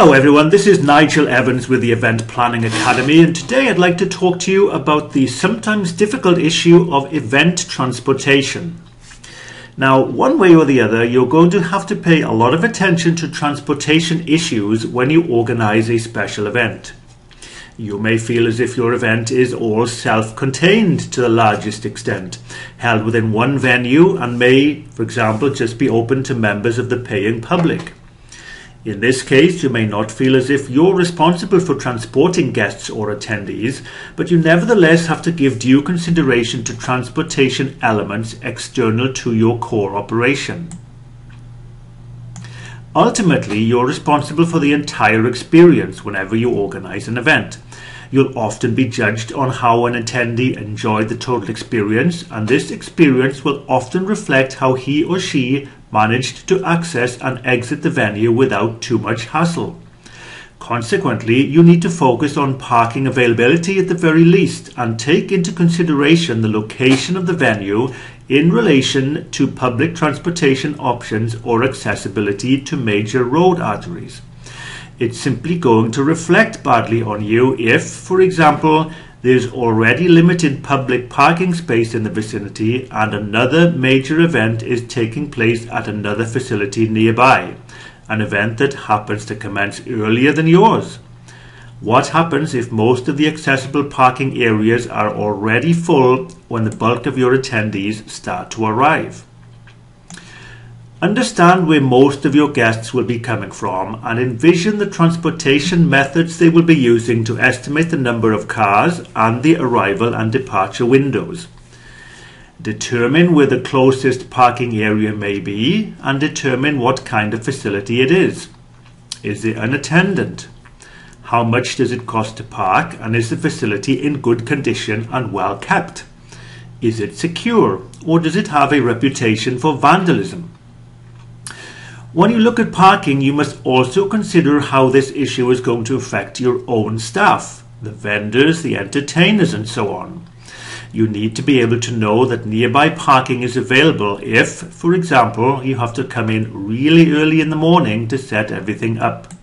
Hello everyone, this is Nigel Evans with the Event Planning Academy, and today I'd like to talk to you about the sometimes difficult issue of event transportation. Now, one way or the other, you're going to have to pay a lot of attention to transportation issues when you organize a special event. You may feel as if your event is all self-contained to the largest extent, held within one venue and may, for example, just be open to members of the paying public. In this case, you may not feel as if you're responsible for transporting guests or attendees, but you nevertheless have to give due consideration to transportation elements external to your core operation. Ultimately, you're responsible for the entire experience whenever you organize an event. You'll often be judged on how an attendee enjoyed the total experience, and this experience will often reflect how he or she managed to access and exit the venue without too much hassle. Consequently, you need to focus on parking availability at the very least and take into consideration the location of the venue in relation to public transportation options or accessibility to major road arteries. It's simply going to reflect badly on you if, for example, there's already limited public parking space in the vicinity and another major event is taking place at another facility nearby, an event that happens to commence earlier than yours. What happens if most of the accessible parking areas are already full when the bulk of your attendees start to arrive? Understand where most of your guests will be coming from and envision the transportation methods they will be using to estimate the number of cars and the arrival and departure windows. Determine where the closest parking area may be and determine what kind of facility it is. Is there an attendant? How much does it cost to park, and is the facility in good condition and well kept? Is it secure, or does it have a reputation for vandalism? When you look at parking, you must also consider how this issue is going to affect your own staff, the vendors, the entertainers, and so on. You need to be able to know that nearby parking is available if, for example, you have to come in really early in the morning to set everything up.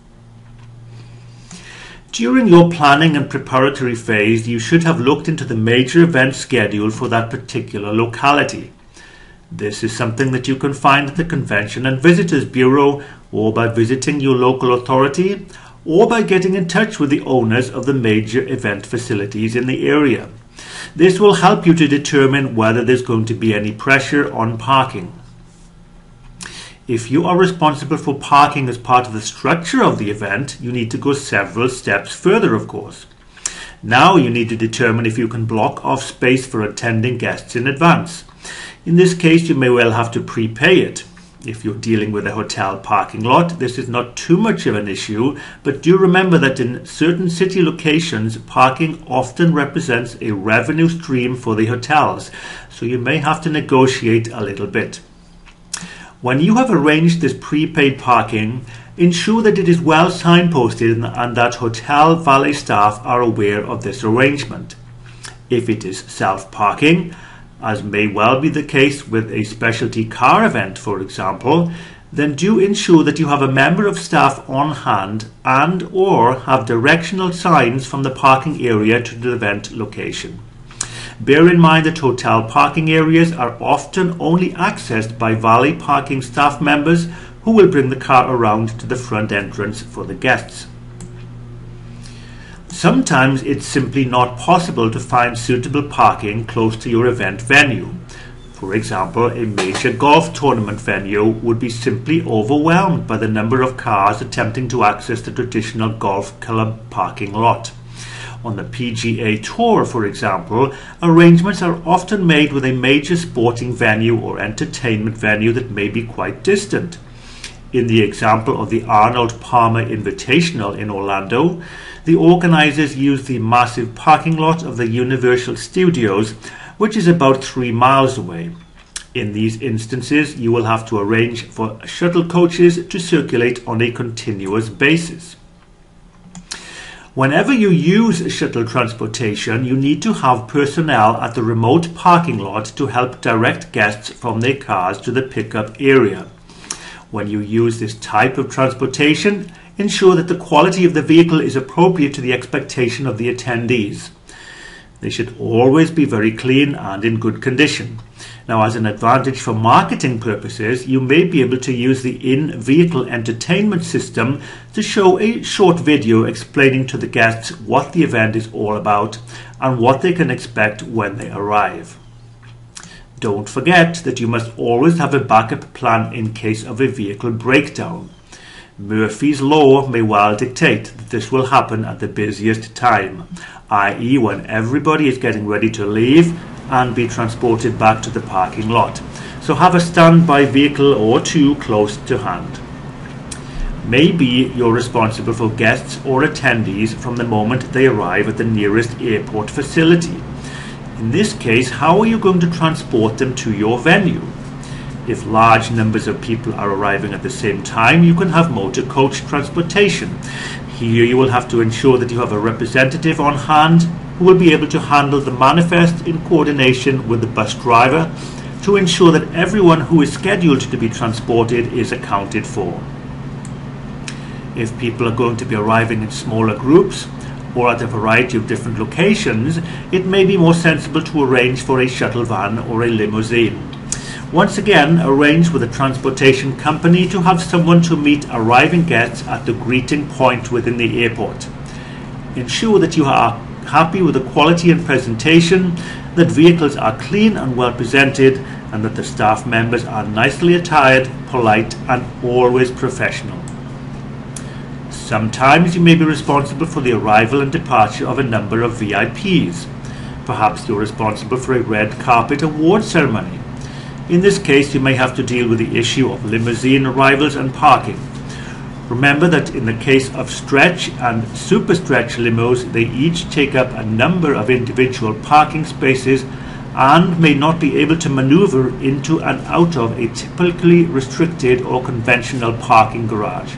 During your planning and preparatory phase, you should have looked into the major event schedule for that particular locality. This is something that you can find at the Convention and Visitors Bureau, or by visiting your local authority, or by getting in touch with the owners of the major event facilities in the area. This will help you to determine whether there's going to be any pressure on parking. If you are responsible for parking as part of the structure of the event, you need to go several steps further, of course. Now you need to determine if you can block off space for attending guests in advance. In this case, you may well have to prepay it. If you're dealing with a hotel parking lot, this is not too much of an issue, but do remember that in certain city locations, parking often represents a revenue stream for the hotels, so you may have to negotiate a little bit. When you have arranged this prepaid parking, ensure that it is well signposted and that hotel valet staff are aware of this arrangement. If it is self-parking, as may well be the case with a specialty car event, for example, then do ensure that you have a member of staff on hand and or have directional signs from the parking area to the event location. Bear in mind that hotel parking areas are often only accessed by valet parking staff members who will bring the car around to the front entrance for the guests. Sometimes it's simply not possible to find suitable parking close to your event venue. For example, a major golf tournament venue would be simply overwhelmed by the number of cars attempting to access the traditional golf club parking lot. On the PGA Tour, for example, arrangements are often made with a major sporting venue or entertainment venue that may be quite distant. In the example of the Arnold Palmer Invitational in Orlando, the organizers used the massive parking lot of the Universal Studios, which is about 3 miles away. In these instances, you will have to arrange for shuttle coaches to circulate on a continuous basis. Whenever you use shuttle transportation, you need to have personnel at the remote parking lot to help direct guests from their cars to the pickup area. When you use this type of transportation, ensure that the quality of the vehicle is appropriate to the expectation of the attendees. They should always be very clean and in good condition. Now, as an advantage for marketing purposes, you may be able to use the in-vehicle entertainment system to show a short video explaining to the guests what the event is all about and what they can expect when they arrive. Don't forget that you must always have a backup plan in case of a vehicle breakdown. Murphy's Law may well dictate that this will happen at the busiest time, i.e. when everybody is getting ready to leave and be transported back to the parking lot. So have a standby vehicle or two close to hand. Maybe you're responsible for guests or attendees from the moment they arrive at the nearest airport facility. In this case, how are you going to transport them to your venue? If large numbers of people are arriving at the same time, you can have motor coach transportation. Here you will have to ensure that you have a representative on hand who will be able to handle the manifest in coordination with the bus driver to ensure that everyone who is scheduled to be transported is accounted for. If people are going to be arriving in smaller groups or at a variety of different locations, it may be more sensible to arrange for a shuttle van or a limousine. Once again, arrange with a transportation company to have someone to meet arriving guests at the greeting point within the airport. Ensure that you are happy with the quality and presentation, that vehicles are clean and well presented, and that the staff members are nicely attired, polite, and always professional. Sometimes you may be responsible for the arrival and departure of a number of VIPs. Perhaps you're responsible for a red carpet award ceremony. In this case, you may have to deal with the issue of limousine arrivals and parking. Remember that in the case of stretch and super stretch limos, they each take up a number of individual parking spaces and may not be able to maneuver into and out of a typically restricted or conventional parking garage.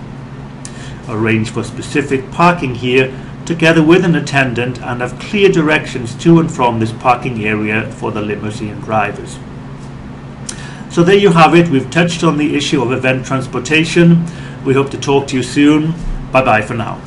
Arrange for specific parking here together with an attendant and have clear directions to and from this parking area for the limousine drivers. So there you have it. We've touched on the issue of event transportation. We hope to talk to you soon. Bye bye for now.